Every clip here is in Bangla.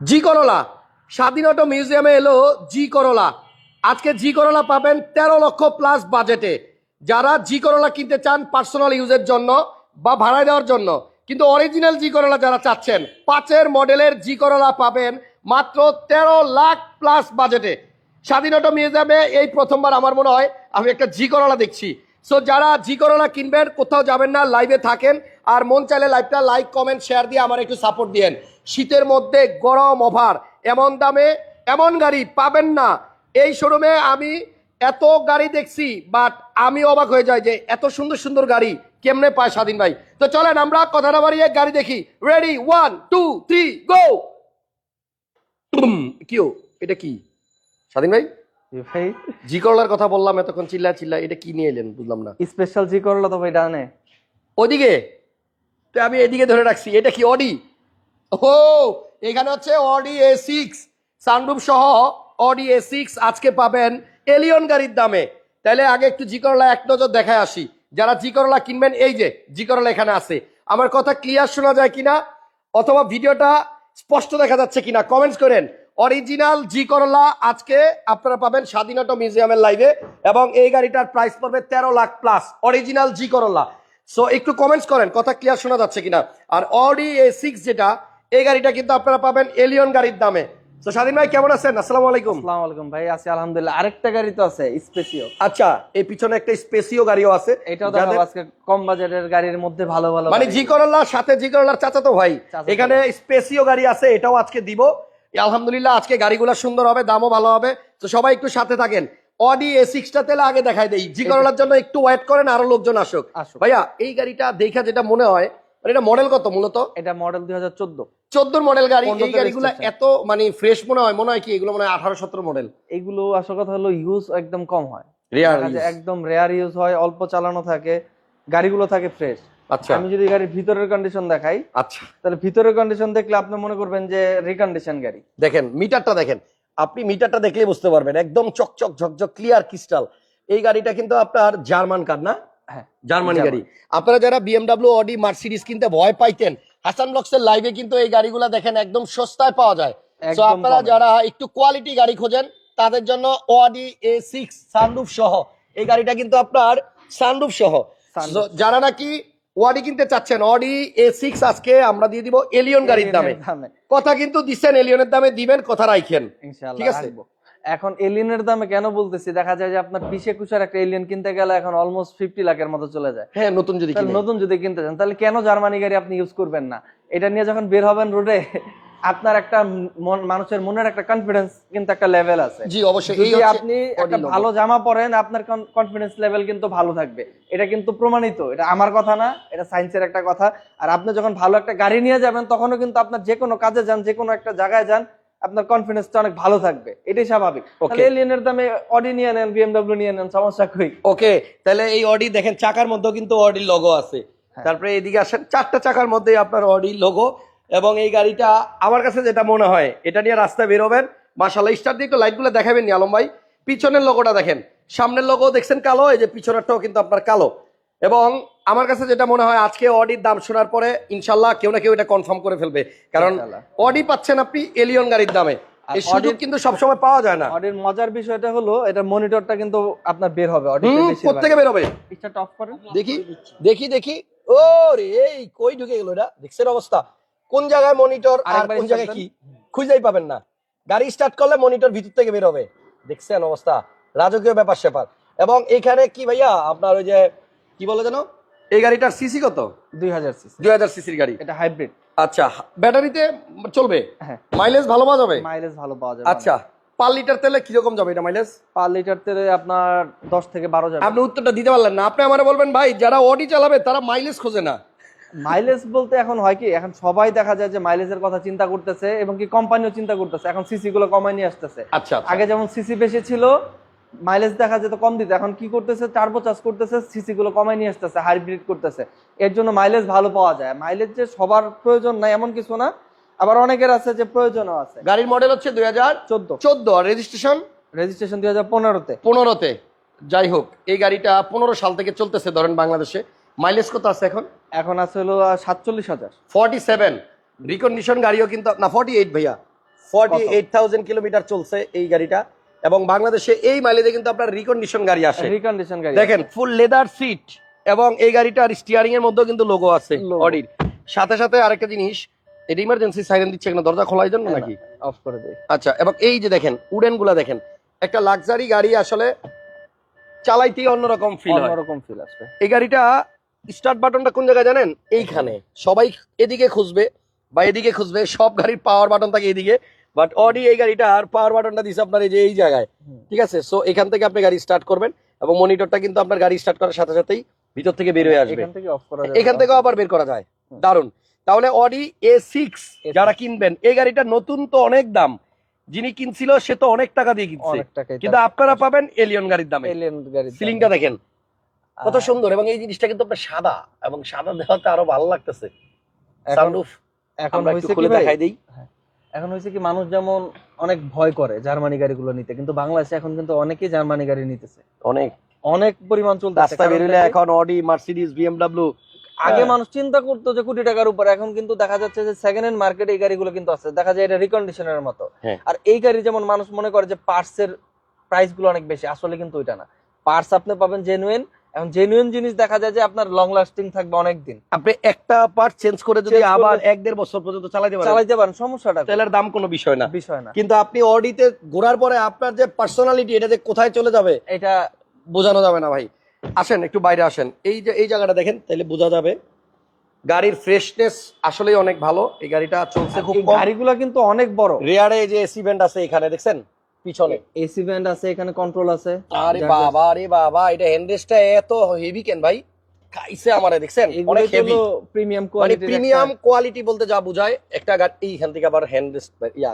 জি করোলা স্বাধীন অটো মিউজিয়ামে এলো জি করোলা। আজকে জি করোলা পাবেন 13 লক্ষ প্লাস বাজেটে। যারা জি করোলা কিনতে চান পার্সোনাল ইউজের জন্য বা ভাড়ায় দেওয়ার জন্য, কিন্তু অরিজিনাল জি করোলা যারা চাচ্ছেন 5-এর মডেলের জি করোলা পাবেন মাত্র 13 লাখ প্লাস বাজেটে। স্বাধীন অটো মিউজিয়ামে এই প্রথমবার আমার মনে হয় আমি একটা জি করোলা দেখছি। সো যারা জি করোলা কিনবেন কোথাও যাবেন না, লাইভে থাকেন। আর মন চাইলে লাইভটা লাইক কমেন্ট শেয়ার দিয়ে আমার একটু সাপোর্ট দিয়েন। শীতের মধ্যে গরম অফার, এমন দামে এমন গাড়ি পাবেন না। এই শোরুমে আমি এত গাড়ি দেখছি, বাট আমি অবাক হয়ে যাই যে এত সুন্দর সুন্দর গাড়ি কেমনে পায় স্বাধীন ভাই। তো চলেন আমরা কথা না বাড়িয়ে গাড়ি দেখি। রেডি, 1 2 3 গো। কিও এটা কি স্বাধীন ভাই? ভাই জি করলার কথা বললাম এতক্ষণ, চিল্লা চিল্লা, এটা কি নিয়ে এলেন বুঝলাম না। স্পেশাল জি করলো তো ভাই ডানে। ওদিকে তো আমি এদিকে ধরে রাখছি। এটা কি অডি? ও এখানে হচ্ছে অডি A6 সানরুফ সহ অডি A6 আজকে পাবেন এলিয়ন গাড়ির দামে। তাহলে আগে একটু জি করলা এক নজর দেখায় আসি। যারা জি করলা কিনবেন, এই যে জি করলা এখানে আছে। আমার কথা ক্লিয়ার শোনা যায় কিনা অথবা ভিডিওটা স্পষ্ট দেখা যাচ্ছে কিনা কমেন্টস করেন। অরিজিনাল জি করলা আজকে আপনারা পাবেন স্বাধীন অটো মিউজিয়ামের লাইভে, এবং এই গাড়িটার প্রাইস পড়বে 13 লাখ প্লাস অরিজিনাল জি করলা। সো একটু কমেন্টস করেন কথা ক্লিয়ার শোনা যাচ্ছে কিনা। আর অডি A6 যেটা, এই গাড়িটা কিন্তু আপনারা পাবেন এলিয়ন গাড়ির দামে। তো স্বাধীন ভাই কেমন আছেন? আসসালামু আলাইকুম। আসসালামু আলাইকুম ভাই, আছি আলহামদুলিল্লাহ। আরেকটা গাড়ি তো আছে স্পেশিও। আচ্ছা, এই পিছনে একটা স্পেসিও গাড়িও আছে। এটাও দেখাবো আজকে কম বাজেটের গাড়ির মধ্যে ভালো ভালো মানে গাড়ি। জি করলার সাথে জি করলার চাচাতো ভাই চাচাতো এখানে স্পেসিও গাড়ি আছে, এটাও আজকে দিব। আলহামদুলিল্লাহ আজকে গাড়িগুলো সুন্দর হবে, দামও ভালো হবে। তো সবাই একটু সাথে থাকেন। অডি A6টা তেলে আগে দেখাই দেই, জি করলার জন্য একটু ওয়েট করেন, আরো লোকজন আসুক। আসুক। ভাইয়া এই গাড়িটা দেখা যেটা মনে হয়, মানে এটা মডেল কত মূলত? এটা মডেল 2014। 14 মডেল গাড়ি। 15 এই গাড়িগুলো registration। এত মানে ফ্রেশ মনে হয় কি এগুলো মনে হয় 18-17 মডেল। এগুলো আসল কথা হলো ইউজ একদম কম হয়, রেয়ার দেখা যায় একদম রেয়ার ইউজ হয়, অল্প চালানো থাকে, গাড়িগুলো থাকে ফ্রেশ। আচ্ছা আমি যদি গাড়ির ভিতরের কন্ডিশন দেখাই, আচ্ছা তাহলে ভিতরের কন্ডিশন দেখলে আপনি মনে করবেন যে রিকন্ডিশন গাড়ি। দেখেন মিটারটা দেখেন, আপনি মিটারটা দেখলেই বুঝতে পারবেন একদম চকচক ঝকঝক ক্লিয়ার ক্রিস্টাল। এই গাড়িটা কিন্তু আপনার জার্মান কার না? হ্যাঁ, জার্মানি গাড়ি। আপনারা যারা BMW অডি মার্সিডিজ কিনতে ভয় পাইতেন, হাসান ব্লগসের লাইভে কিন্তু এই গাড়িগুলো দেখেন একদম সস্তায় পাওয়া যায়। তো একদম আপনারা কমে। যারা একটু কোয়ালিটি গাড়ি খোঁজেন তাদের জন্য অডি A6 সানরুফ সহ এই গাড়িটা কিন্তু আপনার সানরুফ সহ। Sunroof So, যারা নাকি অডি কিনতে চাচ্ছেন, অডি A6 আজকে আমরা দিয়ে দিব এলিয়ন গাড়ির দামে। কথা কিন্তু দিচ্ছেন এলিয়নের দামে দিবেন, কথা রাখেন ইনশাআল্লাহ ঠিক আছে। রাখবো। এখন এলিয়নের দামে কেন বলতেছি, দেখা যায় যে আপনার 20-21 একটা এলিয়ন কিনতে গেলে এখন অলমোস্ট 50 লাখের মতো চলে যায়। হ্যাঁ নতুন যদি তাহলে কিনেন। নতুন যদি কিনতে চান তাহলে কেন জার্মানি গাড়ি আপনি ইউজ করবেন না? এটা নিয়ে যখন বের হবেন রোডে, আপনার একটা মানুষের মনের একটা কনফিডেন্স কিন্তু একটা লেভেল আছে। জি অবশ্যই। এই যদি হচ্ছে আপনি Audi একটা logo। ভালো জামা পরেন, আপনার কনফিডেন্স লেভেল কিন্তু ভালো থাকবে। এটা কিন্তু প্রমাণিত, এটা আমার কথা না, এটা সায়েন্সের একটা কথা। আর আপনি যখন ভালো একটা গাড়ি নিয়ে যাবেন তখনও কিন্তু আপনার যে কোনো কাজে যান, যে কোনো একটা জায়গায় যান, আপনার কনফিডেন্সটা অনেক ভালো থাকবে, এটাই স্বাভাবিক। তাহলে এলিয়নের দামে অডি নিয়ে নেন, BMW নিয়ে নেন, সমস্যা কই? ওকে, তাহলে এই অডি দেখেন চাকার মধ্যেও কিন্তু অডি লোগো আছে। তারপরে এইদিকে আসেন, 4টা চাকার মধ্যেই আপনার অডি লোগো। এবং এই গাড়িটা আমার কাছে যেটা মনে হয়, এটা নিয়ে রাস্তায় বেরোবেন মাশাআল্লাহ। স্টার্ট দিয়ে একটু লাইটগুলো দেখাবেন নি আলম ভাই? পিছনের লোগোটা দেখেন, সামনের লোগো দেখছেন কালো, এই যে পিছনেরটাও কিন্তু আপনার কালো। এবং আমার কাছে যেটা মনে হয় আজকে অডির দাম শোনার পরে ইনশাল্লাহ কেউ না কেউ এটা কনফার্ম করে ফেলবে, কারণ অডি পাচ্ছেন আপনি এলিয়ন গাড়ির দামে। এই সুযোগ কিন্তু সবসময় পাওয়া যায় না। অডির মজার বিষয়টা হলো এটা মনিটরটা কিন্তু আপনার বের হবে অডি প্রত্যেকে বেরোবে। স্টার্ট অফ করেন, দেখি দেখি দেখি। ও রে, এই কই ঢুকে গেল এটা? দেখছেন অবস্থা? কোন জায়গায় মনিটর আর কোন জায়গায় কি খুঁজেই পাবেন না। গাড়ি স্টার্ট করলে মনিটর ভিতর থেকে বের হবে। দেখছেন অবস্থা? রাজকীয় ব্যাপার স্যাপার। এবং এখানে কি ভাইয়া আপনার ওই যে কি বলে জানো, এই গাড়িটার সিসি কত? 2000 সিসি। 2000 সিসির গাড়ি। এটা হাইব্রিড। আচ্ছা, ব্যাটারিতে চলবে? হ্যাঁ। মাইলেজ ভালো পাওয়া যাবে? মাইলেজ ভালো পাওয়া যাবে। আচ্ছা, পার লিটার তেলে কিরকম যাবে এটা মাইলেজ? পার লিটার তেলে আপনার 10 থেকে 12 যাবে। আপনি উত্তরটা দিতে পারলেন না। আপনি আমারে বলবেন ভাই যারা অডি চালাবে তারা মাইলেজ খোঁজে না। মাইলেজ বলতে এখন হয় কি, এখন সবাই দেখা যায় যে মাইলেজের কথা চিন্তা করতেছে, এবং কি কোম্পানিও চিন্তা করতেছে, এখন সিসি গুলো কমায় নিয়ে আসতেছে। আচ্ছা, আগে যেমন সিসি বেশি ছিল, মাইলেজ দেখা যেত কম দিতে, এখন কি করতেছে, টার্বো চার্জ করতেছে, সিসি গুলো কমায় নিয়ে আসতেছে, হাইব্রিড করতেছে। এর জন্য মাইলেজ ভালো পাওয়া যায়। মাইলেজ যে সবার প্রয়োজন নাই এমন কিছু না, আবার অনেকের আছে যে প্রয়োজনও আছে। গাড়ির মডেল হচ্ছে 2014 আর রেজিস্ট্রেশন 2015-তে। 15তে। যাই হোক, এই গাড়িটা 15 সাল থেকে চলতেছে ধরেন বাংলাদেশে। মাইলেজ কত আছে এখন? এখন আছে হলো 47,000। 47। রিকন্ডিশন গাড়িও কিন্তু না, 48 ভাইয়া। 48,000 কিলোমিটার চলছে এই গাড়িটা, এবং বাংলাদেশে এই মাইলেজে কিন্তু আপনার রিকন্ডিশন গাড়ি আসে। রিকন্ডিশন গাড়ি দেখেন ফুল লেদার সিট, এবং এই গাড়িটার স্টিয়ারিং এর মধ্যেও কিন্তু লোগো আছে Logo। অডির। সাথে সাথে আরেকটা জিনিস, এটা ইমার্জেন্সি সাইরেন দিচ্ছে কেন, দরজা খোলার জন্য নাকি? অফ করে দেই। আচ্ছা, এবং এই যে দেখেন উডেন গুলা দেখেন, একটা লাক্সারি গাড়ি আসলে চালাইতেই অন্যরকম ফিল হয়। অন্যরকম ফিল আসবে। এই গাড়িটা স্টার্ট বাটনটা কোন জায়গায় জানেন? এইখানে। সবাই এদিকে খুঁজবে বা এদিকে খুঁজবে, সব গাড়ির পাওয়ার বাটন থাকে এদিকে, বাট অডি এই গাড়িটা আর পাওয়ার বাটনটা দিছে আপনার এই যে এই জায়গায়, ঠিক আছে? সো এখান থেকে আপনি গাড়ি স্টার্ট করবেন, এবং মনিটরটা কিন্তু আপনার গাড়ি স্টার্ট করার সাথে সাথেই ভিতর থেকে বের হয়ে আসবে, এখান থেকে অফ করা যাবে, এখান থেকেও আবার বের করা যায়। দারুন। তাহলে অডি A6 যারা কিনবেন, এই গাড়িটা নতুন তো অনেক দাম, যিনি কিনছিল সে তো অনেক টাকা দিয়ে কিনছে, অনেক টাকায় কিন্তু আপনারা পাবেন এলিয়ন গাড়ির দামে। এলিয়ন গাড়ি। সিলিংটা দেখেন কত সুন্দর, এবং এই জিনিসটা কিন্তু আপনার সাদা, এবং সাদা দেওয়াতে আরো ভালো লাগতেছে। সানরুফ এখন আমরা একটু হইছে কি খুলে ভাই, দেখাই দেই। এখন হয়েছে কি, মানুষ যেমন অনেক ভয় করে জার্মানি গাড়িগুলো নিতে, কিন্তু বাংলাদেশে এখন কিন্তু অনেকেই জার্মানি গাড়ি নিতেছে, অনেক অনেক পরিমাণ চলতেছে। রাস্তা বেরোলে এখন অডি, মার্সিডিজ, বিএমডব্লিউ। আগে মানুষ চিন্তা করতো যে কোটি টাকার উপর, এখন কিন্তু দেখা যাচ্ছে যে সেকেন্ড হ্যান্ড মার্কেটে এই গাড়িগুলো কিন্তু আছে, দেখা যায় এটা রিকন্ডিশনের মতো। হ্যাঁ। আর এই গাড়ি যেমন মানুষ মনে করে যে পার্টস এর প্রাইস গুলো অনেক বেশি, আসলে কিন্তু ওইটা না। পার্টস আপনি পাবেন জেনুইন, এখন জেনুইন জিনিস দেখা যায় যে আপনার লং লাস্টিং থাকবে অনেক দিন। আপনি একটা পার্ট চেঞ্জ করে যদি Change আবার করলে- 1-1.5 বছর পর্যন্ত চালাতে পারেন, চালাইতে পারেন, সমস্যাটা তেলের দাম কোনো বিষয় না। বিষয় না। কিন্তু আপনি অডিতে ঘোরার পরে আপনার যে পার্সোনালিটি, এটা যে কোথায় চলে যাবে এটা বোঝানো যাবে না ভাই। আসেন একটু বাইরে আসেন, এই যে এই জায়গাটা দেখেন, তাহলে বোঝা যাবে গাড়ির ফ্রেশনেস আসলেই অনেক ভালো। এই গাড়িটা চলছে খুব এই কম। গাড়িগুলো কিন্তু অনেক বড়। রিয়ারে যে এসি ভেন্ট আছে এখানে দেখছেন পিছনে, এসি ভেন্ট আছে, এখানে কন্ট্রোল আছে। আরে বাবা, আরে বাবা, এটা হ্যান্ডরেস্টটা এত হেভি কেন ভাই? খাইছে আমারে, দেখছেন অনেক হেভি, প্রিমিয়াম মানে কোয়ালিটি। প্রিমিয়াম কোয়ালিটি বলতে যা বোঝায়, একটা গাড়ি এইখান থেকে আবার হ্যান্ডরেস্ট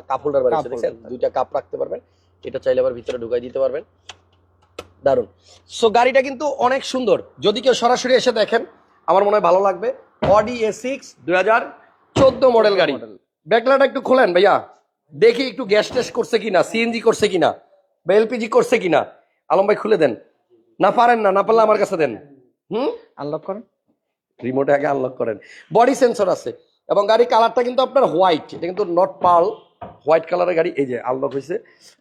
কাপ হোল্ডার বাড়িছে, কাপ দেখছেন হোল্ডার। দুইটা কাপ রাখতে পারবেন, এটা চাইলে আবার ভিতরে ঢুকাই দিতে পারবেন। দারুন। সো গাড়িটা কিন্তু অনেক সুন্দর, যদি কেউ সরাসরি এসে দেখেন আমার মনে হয় ভালো লাগবে। অডি A6 2014 মডেল গাড়ি। ব্যাকলাটা একটু খোলেন ভাইয়া, দেখি একটু গ্যাস টেস্ট করছে কিনা, সিএনজি করছে কিনা, বা এলপিজি করছে কিনা। আলম ভাই খুলে দেন, না পারেন না, না পারলে আমার কাছে দেন। আনলক করেন, রিমোটে আগে আনলক করেন। বডি সেন্সর আছে, এবং গাড়ির কালারটা কিন্তু আপনার হোয়াইট, এটা কিন্তু নট পার্ল, হোয়াইট কালারের গাড়ি। এই যে আনলক হয়েছে,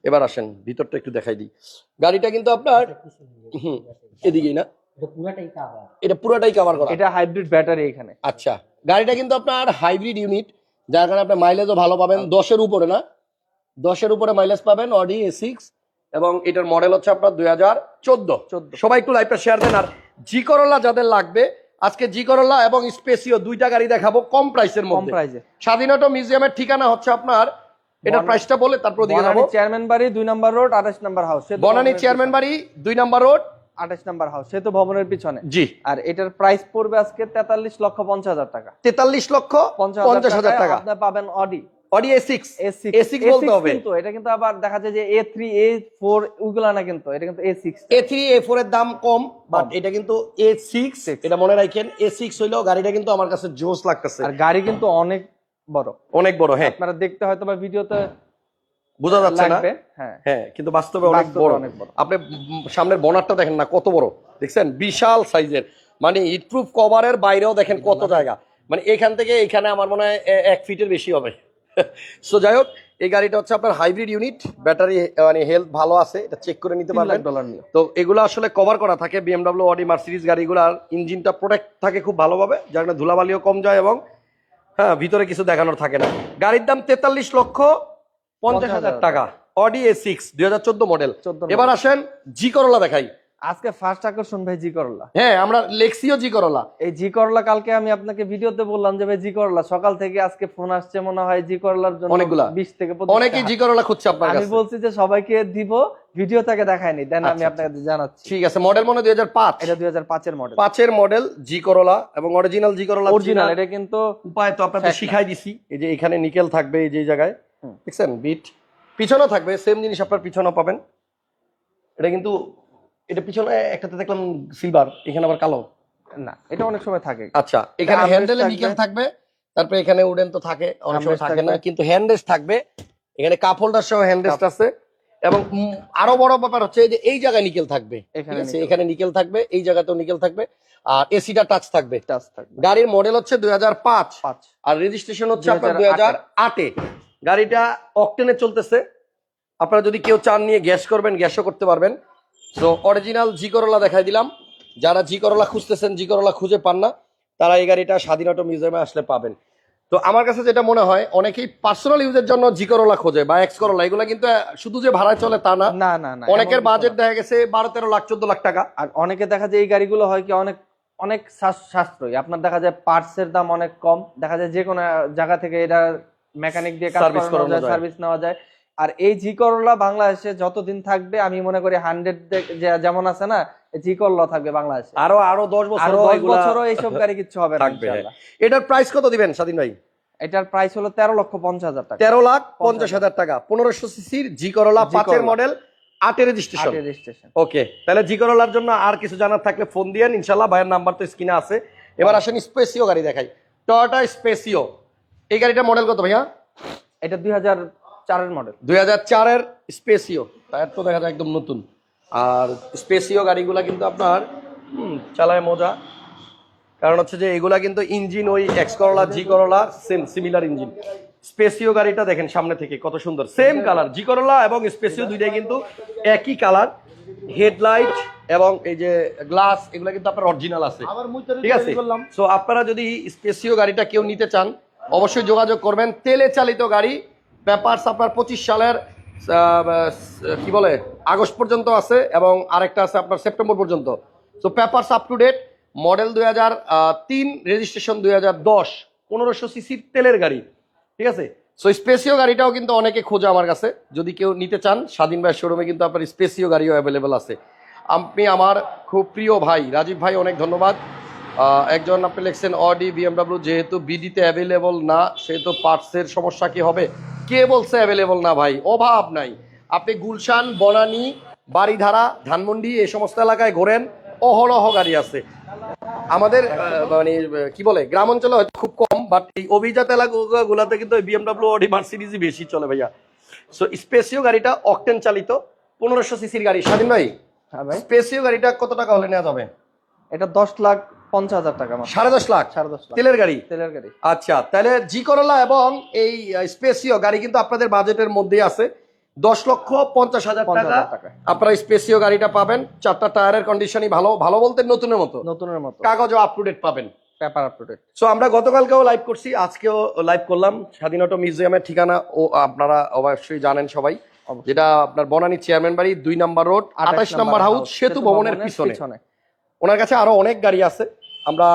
এবার আসেন ভিতরটা একটু দেখাই দিই। গাড়িটা কিন্তু আপনার এদিকেই না, এটা পুরোটাই কভার করা। এটা হাইব্রিড ব্যাটারি এখানে। আচ্ছা, গাড়িটা কিন্তু আপনার হাইব্রিড ইউনিট, যার কারণে আপনার মাইলেজও ভালো পাবেন, 10-এর উপরে না, 10-এর উপরে মাইলেজ পাবেন অডি A6, এবং এটার মডেল হচ্ছে আপনার 2014। সবাই একটু লাইভটা শেয়ার দেন। আর জি করোলা যাদের লাগবে, আজকে জি করোলা এবং স্পেসিও দুইটা গাড়ি দেখাবো কম প্রাইসের কম মধ্যে। প্রাইসে। স্বাধীনতা মিউজিয়ামের ঠিকানা হচ্ছে আপনার, এটার প্রাইসটা বলে তারপর দিকে যাবো। চেয়ারম্যান বাড়ি 2 নম্বর রোড 28 নম্বর হাউস। বনানী চেয়ারম্যান বাড়ি 2 নম্বর রোড 28 নম্বর হাউস, সেতু ভবনের পিছনে। জি। আর এটার প্রাইস পড়বে আজকে 43,50,000 টাকা। 43,50,000 টাকা আপনি পাবেন অডি অডি A6 বলতে হবে, কিন্তু এটা কিন্তু আবার দেখা যায় যে A3 A4 ওইগুলা না, কিন্তু এটা কিন্তু A6। A3 A4 এর দাম কম, বাট এটা কিন্তু A6, এটা মনে রাখেন। A6 হইলো গাড়িটা কিন্তু আমার কাছে জোস লাগতেছে, আর গাড়ি কিন্তু অনেক বড়, অনেক বড়। হ্যাঁ, আপনারা দেখতে হয়তো বা ভিডিওতে বোঝা যাচ্ছে না, লাগবে। হ্যাঁ, হ্যাঁ, কিন্তু বাস্তবে অনেক বড়। অনেক বড়। আপনি সামনের বনারটা দেখেন না কত বড়, দেখছেন বিশাল সাইজের, মানে হিটপ্রুফ কভারের বাইরেও দেখেন কত জায়গা, মানে এখান থেকে এখানে আমার মনে হয় 1 ফিটের বেশি হবে। সো যাই হোক, এই গাড়িটা হচ্ছে আপনার হাইব্রিড ইউনিট, ব্যাটারি মানে হেলথ ভালো আছে, এটা চেক করে নিতে পারবেন। $3,00,000 নিয়ে। তো এগুলো আসলে কভার করা থাকে বিএমডব্লিউ, অডি, মার্সিডিজ গাড়িগুলোর ইঞ্জিনটা প্রোটেক্ট থাকে খুব ভালোভাবে, যার কারণে ধুলাবালিও কম যায়, এবং হ্যাঁ ভিতরে কিছু দেখানোর থাকে না। গাড়ির দাম 43,50,000 টাকা, অডি A6 2014 মডেল। 14 এবার আসেন জি করোলা দেখাই। আজকে ফার্স্ট আকর্ষণ ভাই জি করলা। হ্যাঁ, আমরা লেক্সিও জি করোলা। এই জি করলা কালকে আমি আপনাকে ভিডিওতে বললাম যে ভাই জি করলা, সকাল থেকে আজকে ফোন আসছে মনে হয় জি করলার জন্য অনেকগুলা, 20 থেকে 25 অনেকেই জি করোলা খুঁজছে আপনার আমি কাছে। বলছি যে সবাইকে দিব, ভিডিও থেকে দেখায়নি, দেন আমি আচ্ছা, আপনাকে জানাচ্ছি। ঠিক আছে, মডেল মনে হয় 2005, এটা 2005 এর মডেল, 5-এর মডেল জি করোলা, এবং অরিজিনাল জি করোলা অরিজিনাল। এটা কিন্তু উপায় তো আপনাদের শিখাই দিছি। এই যে এখানে নিকেল থাকবে এই যে জায়গায়, দেখছেন বিট, পিছনেও থাকবে সেম জিনিস, আপনার পিছনেও পাবেন। এটা কিন্তু এটা পিছনে একটাতে দেখলাম সিলভার, এখানে আবার কালো না, এটা অনেক সময় থাকে। আচ্ছা, এখানে armrest হ্যান্ডেলে থাকবে। নিকেল থাকবে, তারপরে এখানে উডেন তো থাকে, অনেক সময় armrest থাকে না, থাকবে। কিন্তু হ্যান্ডরেস্ট থাকবে। এখানে কাপ হোল্ডার সহ হ্যান্ডরেস্ট আছে, এবং আরো বড় ব্যাপার হচ্ছে এই যে এই জায়গায় নিকেল থাকবে, এখানে ঠিক আছে? এখানে নিকেল থাকবে, এই জায়গাতেও নিকেল থাকবে, আর এসিটা টাচ থাকবে। টাচ থাকবে। গাড়ির মডেল হচ্ছে 2005, 5 আর রেজিস্ট্রেশন হচ্ছে আপনার 2008 2008-এ। গাড়িটা অকটেনে চলতেছে, আপনারা যদি কেউ চান নিয়ে গ্যাস করবেন গ্যাসও করতে পারবেন। তো অরিজিনাল জি করোলা দেখাই দিলাম, যারা জি করোলা খুঁজতেছেন, জি করোলা খুঁজে পান না, তারা এই গাড়িটা স্বাধীন অটো মিউজিয়ামে আসলে পাবেন। তো আমার কাছে যেটা মনে হয়, অনেকেই পার্সোনাল ইউজের জন্য জি করোলা খোঁজে বা এক্স করোলা, এগুলো কিন্তু শুধু যে ভাড়ায় চলে তা না। না না না, অনেকের এমন কিছু বাজেট না। দেখা গেছে 12-13 লাখ 14 লাখ টাকা। আর অনেকে দেখা যায় এই গাড়িগুলো হয় কি অনেক অনেক সাশ্রয়ী, আপনার দেখা যায় পার্টসের দাম অনেক কম, দেখা যায় যে কোনো জায়গা থেকে এটা মেকানিক দিয়ে কাজ Service করানো করানো যায়, যায়। সার্ভিস নেওয়া যায়। আর এই জি করোলা বাংলাদেশে যতদিন থাকবে আমি মনে করি 100 যেমন আছে না, জি করোলা থাকবে বাংলাদেশে আরো 10 বছর আরো 10 বছরও এইসব গাড়ি কিচ্ছু হবে না থাকবে। ইনশাআল্লাহ। এটার প্রাইস কত দিবেন স্বাধীন ভাই? এটার প্রাইস হলো 13,50,000 টাকা। 13,50,000 টাকা, 1500 সিসির জি করোলা, জি 5 এর করোলা। মডেল, 8 এর রেজিস্ট্রেশন। রেজিস্ট্রেশন। ওকে, তাহলে জি করোলার জন্য আর কিছু জানার থাকলে ফোন দিয়েন ইনশাল্লাহ, ভাইয়ের নাম্বার তো স্ক্রিনে আছে। এবার আসেন স্পেসিও গাড়ি দেখাই, টয়োটা স্পেসিও। এই গাড়িটার মডেল কত ভাইয়া? এটা 2004 এর মডেল। 2004 এর স্পেসিও, টায়ার তো দেখা যায় একদম নতুন। আর স্পেসিও গাড়িগুলা কিন্তু আপনার চালায় মজা, কারণ হচ্ছে যে এগুলা কিন্তু ইঞ্জিন ওই এক্স করোলা জি করোলা সেম সিমিলার ইঞ্জিন। স্পেসিও গাড়িটা দেখেন সামনে থেকে কত সুন্দর, সেম কালার, জি করোলা এবং স্পেসিও দুইটাই কিন্তু একই কালার। হেডলাইট এবং এই যে গ্লাস এগুলো কিন্তু আপনার অরিজিনাল আছে, ঠিক আছে। সো আপনারা যদি স্পেসিও গাড়িটা কেউ নিতে চান অবশ্যই যোগাযোগ করবেন। তেলে চালিত গাড়ি, পেপারস আপনার 25 সালের কি বলে আগস্ট পর্যন্ত আছে এবং আরেকটা আছে আপনার সেপ্টেম্বর পর্যন্ত। So papers up to date, model 2003, registration 2010, 1500 সিসির তেলের গাড়ি, ঠিক আছে। সো স্পেসিও গাড়িটাও কিন্তু অনেকে খোঁজে আমার কাছে, যদি কেউ নিতে চান স্বাধীন ভাই শোরুমে কিন্তু আপনার স্পেসিও গাড়িও অ্যাভেলেবেল আছে। আপনি আমার খুব প্রিয় ভাই রাজীব ভাই, অনেক ধন্যবাদ। একজন আপনি লিখছেন অডি বিএমডাব্লিউ, যেহেতু বিডিতে অ্যাভেলেবল না সেহেতু পার্টসের সমস্যা কি হবে? কে বলছে অ্যাভেলেবল না ভাই? অভাব নাই। আপনি গুলশান, বনানী, বাড়িধারা, ধানমন্ডি এই সমস্ত এলাকায় ঘোরেন, অহরহ গাড়ি আছে। আমাদের মানে কি বলে গ্রাম অঞ্চলে হয়তো খুব কম, বাট এই অভিজাত এলাকাগুলোতে কিন্তু বিএমডাব্লিউ, অডি, মার্সিডিজই বেশি চলে ভাইয়া। সো স্পেসিও গাড়িটা অকটেন চালিত 1500 সিসির গাড়ি। স্বাধীন ভাই, হ্যাঁ ভাই, স্পেসিও গাড়িটা কত টাকা হলে নেওয়া যাবে? এটা 10,50,000 টাকা মাত্র। 10.5 লাখ 10.5 লাখ তেলের গাড়ি। তেলের গাড়ি। আচ্ছা, তাহলে জি করোলা এবং এই স্পেসিও গাড়ি কিন্তু আপনাদের বাজেটের মধ্যেই আছে। 10,50,000 টাকা আপনারা স্পেসিও গাড়িটা পাবেন। 4টা টায়ারের কন্ডিশনই ভালো, ভালো বলতে নতুনের মতো, নতুনের মতো, কাগজও আপ টু ডেট পাবেন, paper up to date. So আমরা গতকালকেও লাইভ করছি, আজকেও লাইভ করলাম। স্বাধীন অটো মিউজিয়ামের ঠিকানা ও আপনারা অবশ্যই জানেন সবাই, যেটা আপনার বনানী চেয়ারম্যান বাড়ি 2 নম্বর রোড, 28 নম্বর হাউস, সেতু ভবনের পিছনে। ওনার কাছে আরো অনেক গাড়ি আছে। আমরা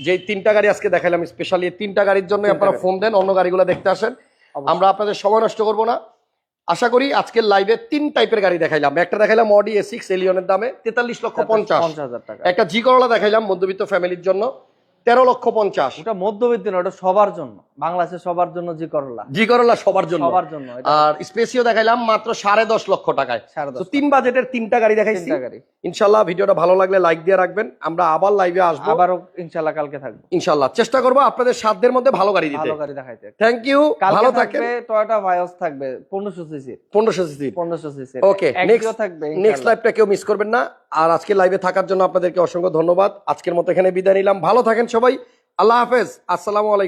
যে 3টা গাড়ি আজকে দেখাইলাম, স্পেশালি 3টা গাড়ির জন্য আপনারা ফোন দেন, অন্য গাড়িগুলো দেখতে আসেন। আমরা আপনাদের সময় নষ্ট করবো না। আশা করি আজকের লাইভে 3 টাইপের গাড়ি দেখাইলাম। একটা দেখাইলাম অডি A6 এলিয়নের দামে 43,50,000। একটা জি করোলা দেখাইলাম মধ্যবিত্ত ফ্যামিলির জন্য 13,50,000। ওটা মধ্যবিত্ত না, ওটা সবার জন্য, বাংলাদেশের সবার জন্য জি করোলা। জি করোলা সবার জন্য, সবার জন্য। আর স্পেসিও দেখাইলাম মাত্র 10.5 লক্ষ টাকায়। 10.5 তো 3 বাজেটের 3টা গাড়ি দেখাইছি। ইনশাআল্লাহ ভিডিওটা ভালো লাগলে লাইক দিয়ে রাখবেন। আমরা আবার লাইভে আসবো, আবারও ইনশাআল্লাহ কালকে থাকবো। ইনশাআল্লাহ চেষ্টা করবো আপনাদের সাধ্যের মধ্যে ভালো গাড়ি দিতে, ভালো গাড়ি দেখাইতে। থ্যাংক ইউ, ভালো থাকেন। টয়োটা ভায়োস থাকবে 1500 সিসি। 1500 সিসি। 1500 সিসি। ওকে, নেক্সট লাইভটা কেউ মিস করবেন না। আর আজকে লাইভে থাকার জন্য আপনাদেরকে অসংখ্য ধন্যবাদ। আজকের মতো এখানে বিদায় নিলাম, ভালো থাকেন সবাই, আল্লাহ হাফেজ, আসসালামু আলাইকুম।